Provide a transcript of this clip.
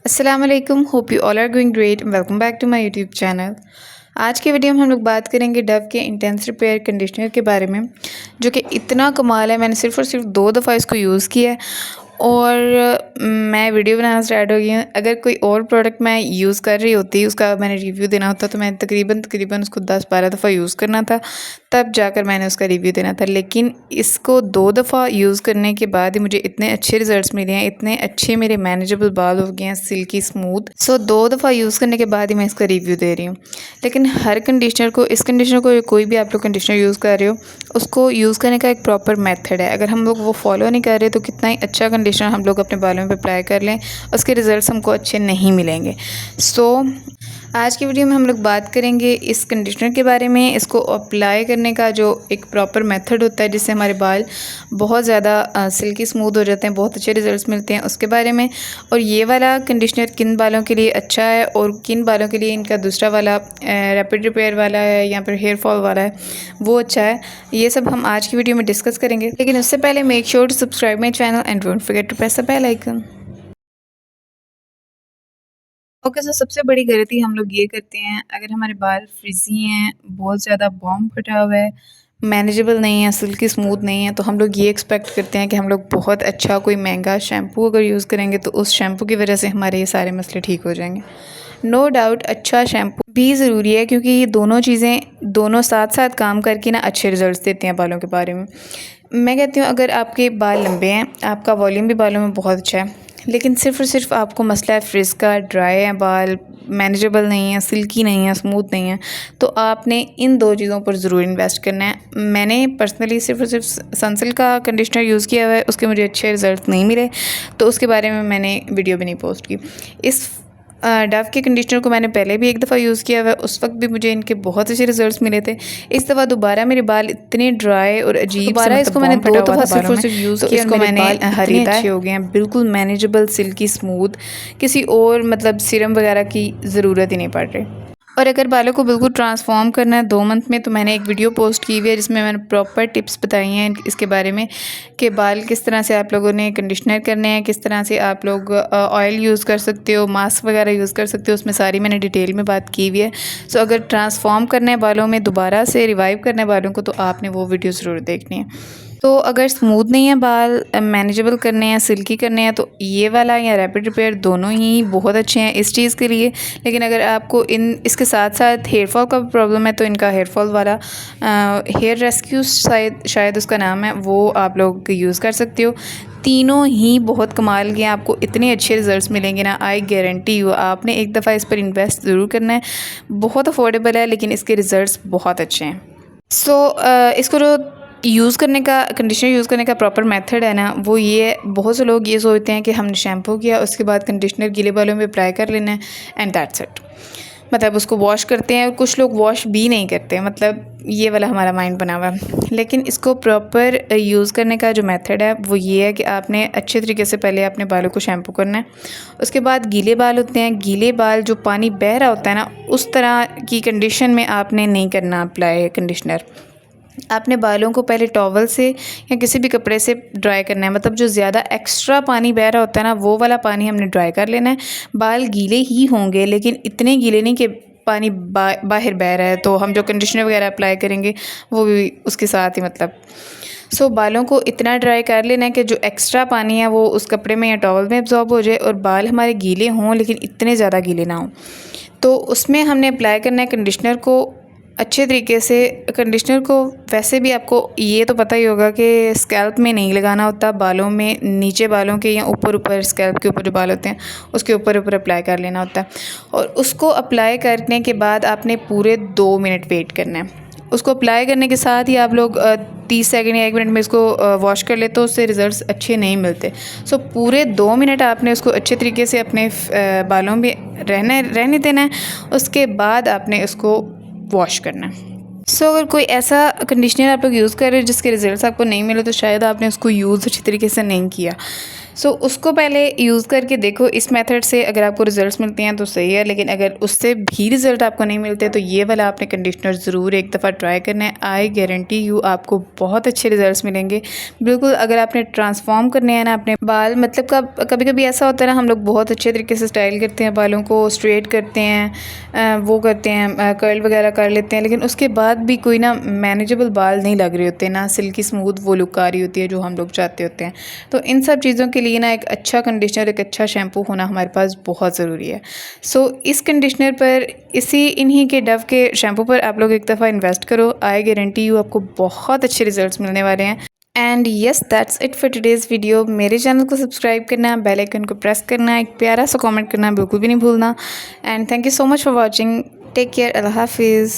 अस्सलाम वालेकुम, hope you all are going great. Welcome back to my YouTube channel. आज के वीडियो में हम लोग बात करेंगे डव के इंटेंस रिपेयर कंडीशनर के बारे में, जो कि इतना कमाल है। मैंने सिर्फ़ और सिर्फ 2 दफ़ा इसको यूज़ किया है और मैं वीडियो बनाना स्टार्ट हो गई हूँ। अगर कोई और प्रोडक्ट मैं यूज़ कर रही होती, उसका मैंने रिव्यू देना होता, तो मैं तकरीबन उसको 10-12 दफ़ा यूज़ करना था, तब जाकर मैंने उसका रिव्यू देना था। लेकिन इसको 2 दफ़ा यूज़ करने के बाद ही मुझे इतने अच्छे रिज़ल्ट्स मिले हैं, इतने अच्छे मेरे मैनेजेबल बाल हो गए हैं, सिल्की स्मूथ। सो 2 दफ़ा यूज़ करने के बाद ही मैं इसका रिव्यू दे रही हूँ। लेकिन हर कंडीशनर को, इस कंडीशनर को, कोई भी आप लोग कंडीशनर यूज़ कर रहे हो, उसको यूज़ करने का एक प्रॉपर मेथड है। अगर हम लोग वो फॉलो नहीं कर रहे, तो कितना ही अच्छा कंडीशनर हम लोग अपने बालों में अप्लाई कर लें, उसके रिज़ल्ट्स हमको अच्छे नहीं मिलेंगे। आज की वीडियो में हम लोग बात करेंगे इस कंडीशनर के बारे में, इसको अप्लाई करने का जो एक प्रॉपर मेथड होता है, जिससे हमारे बाल बहुत ज़्यादा सिल्की स्मूथ हो जाते हैं, बहुत अच्छे रिज़ल्ट्स मिलते हैं, उसके बारे में। और ये वाला कंडीशनर किन बालों के लिए अच्छा है और किन बालों के लिए इनका दूसरा वाला रैपिड रिपेयर वाला है या फिर हेयर फॉल वाला है, वो अच्छा है। ये सब हम आज की वीडियो में डिस्कस करेंगे। लेकिन उससे पहले make sure to subscribe my channel and don't forget to press the bell icon. Okay, so सबसे बड़ी गलती हम लोग ये करते हैं, अगर हमारे बाल फ्रिजी हैं, बहुत ज़्यादा बॉम्ब फटा हुआ है, मैनेजेबल नहीं है, सिल्की स्मूथ नहीं है, तो हम लोग ये एक्सपेक्ट करते हैं कि हम लोग बहुत अच्छा कोई महंगा शैम्पू अगर यूज़ करेंगे तो उस शैम्पू की वजह से हमारे ये सारे मसले ठीक हो जाएंगे। नो डाउट अच्छा शैम्पू भी ज़रूरी है, क्योंकि ये दोनों चीज़ें दोनों साथ साथ काम करके ना अच्छे रिजल्ट्स देते हैं बालों के बारे में। मैं कहती हूँ, अगर आपके बाल लंबे हैं, आपका वॉल्यूम भी बालों में बहुत अच्छा है, लेकिन सिर्फ़ और सिर्फ आपको मसला है फ्रिज़ का, ड्राई है बाल, मैनेजेबल नहीं है, सिल्की नहीं है, स्मूथ नहीं है, तो आपने इन 2 चीज़ों पर ज़रूर इन्वेस्ट करना है। मैंने पर्सनली सिर्फ़ और सिर्फ सनसिल्क का कंडीशनर यूज़ किया हुआ है, उसके मुझे अच्छे रिज़ल्ट नहीं मिले, तो उसके बारे में मैंने वीडियो भी नहीं पोस्ट की। इस डव के कंडीशनर को मैंने पहले भी 1 दफ़ा यूज़ किया हुआ है, उस वक्त भी मुझे इनके बहुत अच्छे रिजल्ट्स मिले थे। इस दफ़ा दोबारा मेरे बाल इतने ड्राई और अजीब से, दोबारा इसको मैंने 2 दफ़ा सिर्फ़ और सिर्फ यूज़ किया और मेरे बाल इतने अच्छे हो गए हैं, बिल्कुल मैनेजेबल, सिल्की स्मूथ, किसी और मतलब सीरम वगैरह की ज़रूरत ही नहीं पड़ रही। और अगर बालों को बिल्कुल ट्रांसफ़ॉर्म करना है 2 मंथ में, तो मैंने एक वीडियो पोस्ट की हुई है जिसमें मैंने प्रॉपर टिप्स बताई हैं इसके बारे में, कि बाल किस तरह से आप लोगों ने कंडीशनर करने हैं, किस तरह से आप लोग ऑयल यूज़ कर सकते हो, मास्क वगैरह यूज़ कर सकते हो, उसमें सारी मैंने डिटेल में बात की हुई है। सो अगर ट्रांसफ़ॉर्म करना है बालों में, दोबारा से रिवाइव करना है बालों को, तो आपने वो वीडियो ज़रूर देखनी है। तो अगर स्मूथ नहीं है बाल, मैनेजेबल करने हैं, सिल्की करने हैं, तो ये वाला या रैपिड रिपेयर दोनों ही बहुत अच्छे हैं इस चीज़ के लिए। लेकिन अगर आपको इसके साथ साथ हेयर फॉल का प्रॉब्लम है, तो इनका हेयर फॉल वाला हेयर रेस्क्यू शायद उसका नाम है, वो आप लोग यूज़ कर सकते हो। तीनों ही बहुत कमाल के हैं, आपको इतने अच्छे रिजल्ट्स मिलेंगे ना, आई गारंटी यू। आपने एक दफ़ा इस पर इन्वेस्ट ज़रूर करना है। बहुत अफोर्डेबल है, लेकिन इसके रिज़ल्ट्स बहुत अच्छे हैं। इसको जो यूज़ करने का, कंडीशनर यूज़ करने का प्रॉपर मेथड है ना, वो ये है। बहुत से लोग ये सोचते हैं कि हमने शैम्पू किया, उसके बाद कंडीशनर गीले बालों में अप्लाई कर लेना है एंड दैट्स इट, मतलब उसको वॉश करते हैं। और कुछ लोग वॉश भी नहीं करते, मतलब ये वाला हमारा माइंड बना हुआ है। लेकिन इसको प्रॉपर यूज़ करने का जो मेथड है वो ये है कि आपने अच्छे तरीके से पहले अपने बालों को शैम्पू करना है। उसके बाद गीले बाल होते हैं, गीले बाल जो पानी बह रहा होता है ना, उस तरह की कंडीशन में आपने नहीं करना अप्लाई कंडीशनर। आपने बालों को पहले टॉवल से या किसी भी कपड़े से ड्राई करना है, मतलब जो ज़्यादा एक्स्ट्रा पानी बह रहा होता है ना, वो वाला पानी हमने ड्राई कर लेना है। बाल गीले ही होंगे, लेकिन इतने गीले नहीं कि पानी बाहर बह रहा है, तो हम जो कंडीशनर वगैरह अप्लाई करेंगे वो भी उसके साथ ही, मतलब बालों को इतना ड्राई कर लेना है कि जो एक्स्ट्रा पानी है वो उस कपड़े में या टॉवल में एब्जॉर्ब हो जाए, और बाल हमारे गीले हों लेकिन इतने ज़्यादा गीले ना हों। तो उसमें हमने अप्लाई करना है कंडीशनर को अच्छे तरीके से। कंडीशनर को वैसे भी आपको ये तो पता ही होगा कि स्कैल्प में नहीं लगाना होता, बालों में, नीचे बालों के या ऊपर स्कैल्प के ऊपर जो बाल होते हैं उसके ऊपर अप्लाई कर लेना होता है। और उसको अप्लाई करने के बाद आपने पूरे 2 मिनट वेट करना है। उसको अप्लाई करने के साथ ही आप लोग 30 सेकंड या 1 मिनट में इसको वॉश कर ले, तो उससे रिज़ल्ट्स अच्छे नहीं मिलते। पूरे 2 मिनट आपने उसको अच्छे तरीके से अपने बालों में रहने देना है। उसके बाद आपने उसको वॉश करना है। अगर कोई ऐसा कंडीशनर आप लोग यूज़ कर रहे हो जिसके रिज़ल्ट्स आपको नहीं मिले, तो शायद आपने उसको यूज़ अच्छी तरीके से नहीं किया। सो उसको पहले यूज़ करके देखो। इस मेथड से अगर आपको रिज़ल्ट्स मिलते हैं तो सही है, लेकिन अगर उससे भी रिज़ल्ट आपको नहीं मिलते तो ये वाला आपने कंडीशनर ज़रूर एक दफ़ा ट्राई करना है। आई गारंटी यू आपको बहुत अच्छे रिज़ल्ट्स मिलेंगे। बिल्कुल अगर आपने ट्रांसफ़ॉर्म करने हैं ना अपने बाल, मतलब कभी कभी ऐसा होता है ना, हम लोग बहुत अच्छे तरीके से स्टाइल करते हैं, बालों को स्ट्रेट करते हैं, वो करते हैं, कर्ल वगैरह कर लेते हैं, लेकिन उसके बाद भी कोई ना मैनेजेबल बाल नहीं लग रहे होते ना, सिल्की स्मूथ वो लुक आ रही होती है जो हम लोग चाहते होते हैं। तो इन सब चीज़ों के लिए ना एक अच्छा कंडीशनर, एक अच्छा शैम्पू होना हमारे पास बहुत ज़रूरी है। सो इस कंडीशनर पर, इन्हीं के डव के शैम्पू पर आप लोग एक दफ़ा इन्वेस्ट करो। आई गारंटी यू आपको बहुत अच्छे रिजल्ट्स मिलने वाले हैं। And yes, that's it for today's video. मेरे चैनल को सब्सक्राइब करना, बेल आइकन को प्रेस करना, एक प्यारा सा कमेंट करना बिल्कुल भी नहीं भूलना। And thank you so much for watching. Take care. अल्लाह हाफिज़।